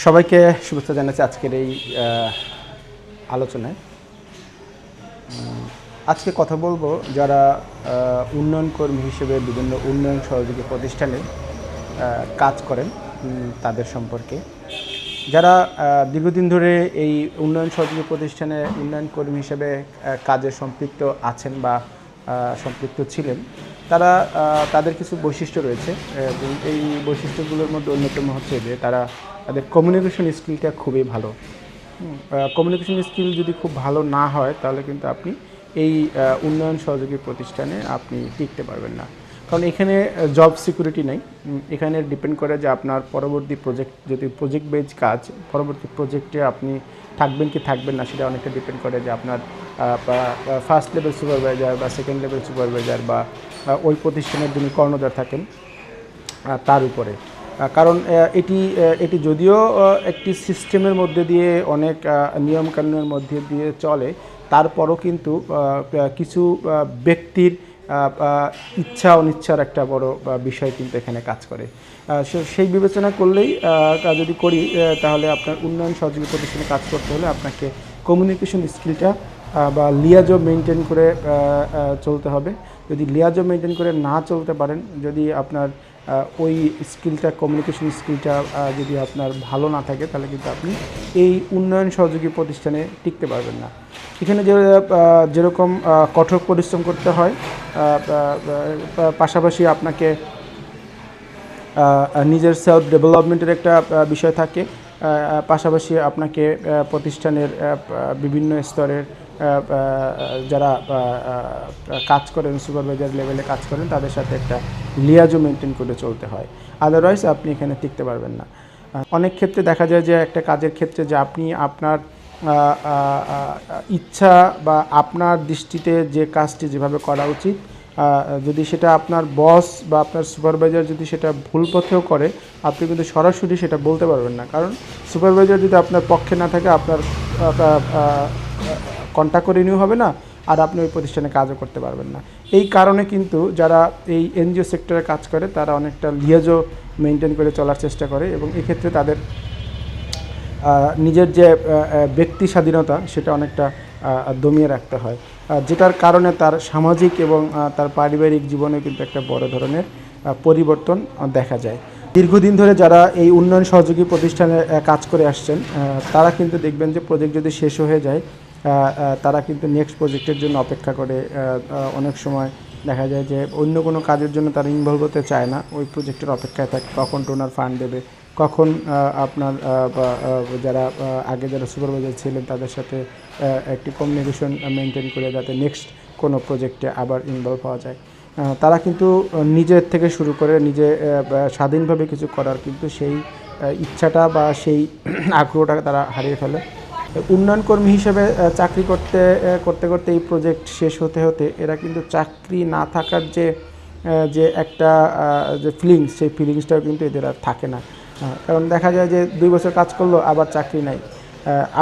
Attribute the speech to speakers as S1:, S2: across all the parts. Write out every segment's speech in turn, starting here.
S1: সবাইকে শুভেচ্ছা জানাচ্ছি আজকের এই আলোচনায়। আজকে কথা বলবো যারা উন্নয়ন কর্মী হিসেবে বিভিন্ন উন্নয়ন সহযোগী প্রতিষ্ঠানে কাজ করেন তাদের সম্পর্কে। যারা দীর্ঘদিন ধরে এই উন্নয়ন সহযোগী প্রতিষ্ঠানে উন্নয়ন কর্মী হিসেবে কাজে সম্পৃক্ত আছেন বা সম্পৃক্ত ছিলেন, তারা তাদের কিছু বৈশিষ্ট্য রয়েছে এবং এই বৈশিষ্ট্যগুলোর মধ্যে অন্যতম হচ্ছে যে তাদের কমিউনিকেশন স্কিলটা খুবই ভালো। কমিউনিকেশন স্কিল যদি খুব ভালো না হয় তাহলে কিন্তু আপনি এই উন্নয়ন সহযোগী প্রতিষ্ঠানে আপনি টিকতে পারবেন না, কারণ এখানে জব সিকিউরিটি নেই। এখানে ডিপেন্ড করে যে আপনার পরবর্তী প্রজেক্ট, যদি প্রজেক্ট বেজ কাজ, পরবর্তী প্রজেক্টে আপনি থাকবেন কি থাকবেন না সেটা অনেকটা ডিপেন্ড করে যে আপনার ফার্স্ট লেভেল সুপারভাইজার বা সেকেন্ড লেভেল সুপারভাইজার বা ওই প্রতিষ্ঠানের যিনি কর্ণধার থাকেন তার উপরে। কারণ এটি যদিও একটি সিস্টেমের মধ্যে দিয়ে অনেক নিয়মকানুনের মধ্যে দিয়ে চলে, তারপরও কিন্তু কিছু ব্যক্তির ইচ্ছা অনিচ্ছার একটা বড় বিষয় কিন্তু এখানে কাজ করে। সেই বিবেচনা করলেই যদি করি তাহলে আপনার উন্নয়ন সহযোগী প্রতিষ্ঠানে কাজ করতে হলে আপনাকে কমিউনিকেশন স্কিলটা বা লিয়াজো মেনটেন করে চলতে হবে। যদি লিয়াজো মেনটেন করে না চলতে পারেন, যদি আপনার ওই স্কিলটা, কমিউনিকেশন স্কিলটা যদি আপনার ভালো না থাকে, তাহলে কিন্তু আপনি এই উন্নয়ন সহযোগী প্রতিষ্ঠানে টিকতে পারবেন না। এখানে যেরকম কঠোর পরিশ্রম করতে হয়, পাশাপাশি আপনাকে নিজের সেলফ ডেভেলপমেন্টের একটা বিষয় থাকে, পাশাপাশি আপনাকে প্রতিষ্ঠানের বিভিন্ন স্তরের যারা কাজ করেন, সুপারভাইজার লেভেলে কাজ করেন, তাদের সাথে একটা লিয়াজো মেনটেন করে চলতে হয়। আদারওয়াইজ আপনি এখানে টিকতে পারবেন না। অনেক ক্ষেত্রে দেখা যায় যে একটা কাজের ক্ষেত্রে যে আপনি আপনার ইচ্ছা বা আপনার দৃষ্টিতে যে কাজটি যেভাবে করা উচিত, যদি সেটা আপনার বস বা আপনার সুপারভাইজার যদি সেটা ভুল পথেও করে, আপনি কিন্তু সরাসরি সেটা বলতে পারবেন না, কারণ সুপারভাইজার যদি আপনার পক্ষে না থাকে, আপনার কন্ট্যাক্ট রিনিউ হবে না, আর আপনি ওই প্রতিষ্ঠানে কাজও করতে পারবেন না। এই কারণে কিন্তু যারা এই এনজিও সেক্টরে কাজ করে তারা অনেকটা লিয়াজো মেনটেন করে চলার চেষ্টা করে, এবং এক্ষেত্রে তাদের নিজের যে ব্যক্তি স্বাধীনতা সেটা অনেকটা দমিয়ে রাখতে হয়, যেটার কারণে তার সামাজিক এবং তার পারিবারিক জীবনে কিন্তু একটা বড় ধরনের পরিবর্তন দেখা যায়। দীর্ঘদিন ধরে যারা এই উন্নয়ন সহযোগী প্রতিষ্ঠানে কাজ করে আসছেন, তারা কিন্তু দেখবেন যে প্রজেক্ট যদি শেষ হয়ে যায়, তারা কিন্তু নেক্সট প্রজেক্টের জন্য অপেক্ষা করে। অনেক সময় দেখা যায় যে অন্য কোনো কাজের জন্য তারা ইনভলভ হতে চায় না, ওই প্রজেক্টের অপেক্ষায় থাকে কখন ডোনার ফান্ড দেবে, কখন আপনার যারা আগে যারা সুপারভাইজার ছিলেন তাদের সাথে একটি কমিউনিকেশন মেনটেন করে যাতে নেক্সট কোনো প্রজেক্টে আবার ইনভলভ হওয়া যায়। তারা কিন্তু নিজের থেকে শুরু করে নিজে স্বাধীনভাবে কিছু করার কিন্তু সেই ইচ্ছাটা বা সেই আগ্রহটা তারা হারিয়ে ফেলে। উন্নয়ন কর্মী হিসেবে চাকরি করতে করতে করতে এই প্রজেক্ট শেষ হতে হতে এরা কিন্তু চাকরি না থাকার যে একটা যে ফিলিংস, সেই ফিলিংসটাও কিন্তু এদের আর থাকে না। কারণ দেখা যায় যে 2 বছর কাজ করলো আবার চাকরি নাই,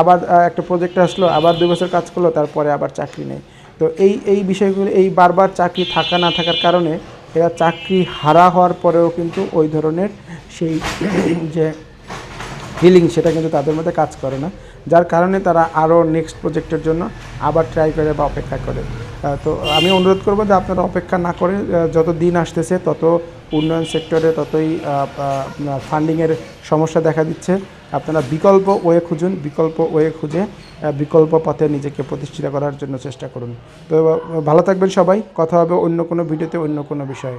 S1: আবার একটা প্রজেক্ট আসলো আবার 2 বছর কাজ করলো, তারপরে আবার চাকরি নেই। তো এই বিষয়গুলো, এই বারবার চাকরি থাকা না থাকার কারণে এরা চাকরি হারা হওয়ার পরেও কিন্তু ওই ধরনের সেই যে ফিলিং সেটা কিন্তু তাদের মধ্যে কাজ করে না, যার কারণে তারা আরও নেক্সট প্রজেক্টের জন্য আবার ট্রাই করে বা অপেক্ষা করে। তো আমি অনুরোধ করবো যে আপনারা অপেক্ষা না করে, যত দিন আসতেছে তত উন্নয়ন সেক্টরে ততই ফান্ডিংয়ের সমস্যা দেখা দিচ্ছে, আপনারা বিকল্প ওয়ে খুঁজুন, বিকল্প ওয়ে খুঁজে বিকল্প পথে নিজেকে প্রতিষ্ঠিত করার জন্য চেষ্টা করুন। তো ভালো থাকবেন সবাই, কথা হবে অন্য কোনো ভিডিওতে অন্য কোনো বিষয়ে।